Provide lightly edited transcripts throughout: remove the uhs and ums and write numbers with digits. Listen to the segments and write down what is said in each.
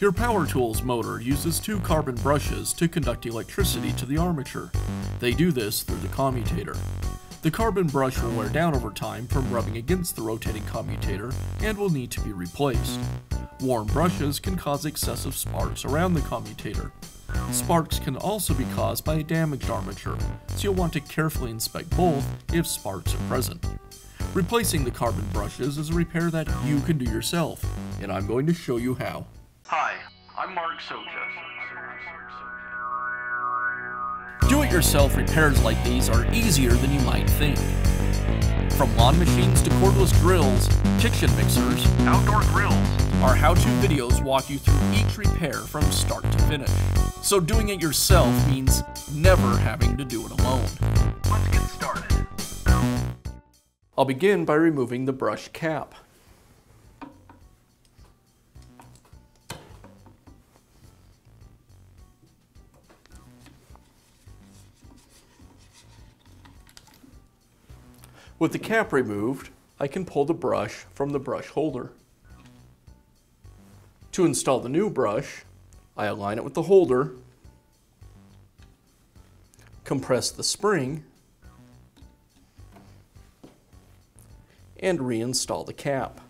Your power tool's motor uses two carbon brushes to conduct electricity to the armature. They do this through the commutator. The carbon brush will wear down over time from rubbing against the rotating commutator and will need to be replaced. Worn brushes can cause excessive sparks around the commutator. Sparks can also be caused by a damaged armature, so you'll want to carefully inspect both if sparks are present. Replacing the carbon brushes is a repair that you can do yourself, and I'm going to show you how. Hi, I'm Mark Socha. Do-it-yourself repairs like these are easier than you might think. From lawn machines to cordless grills, kitchen mixers, outdoor grills, our how-to videos walk you through each repair from start to finish. So doing it yourself means never having to do it alone. Let's get started. I'll begin by removing the brush cap. With the cap removed, I can pull the brush from the brush holder. To install the new brush, I align it with the holder, compress the spring, and reinstall the cap.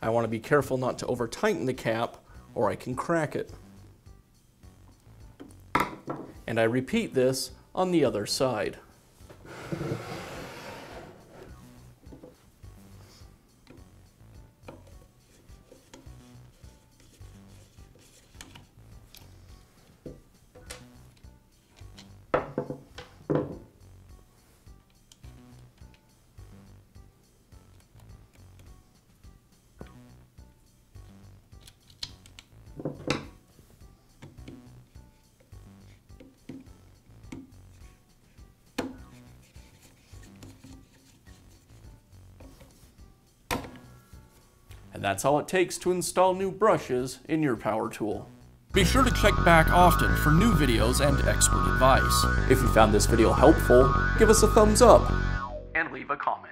I want to be careful not to over-tighten the cap, or I can crack it. And I repeat this on the other side. And that's all it takes to install new brushes in your power tool. Be sure to check back often for new videos and expert advice. If you found this video helpful, give us a thumbs up and leave a comment.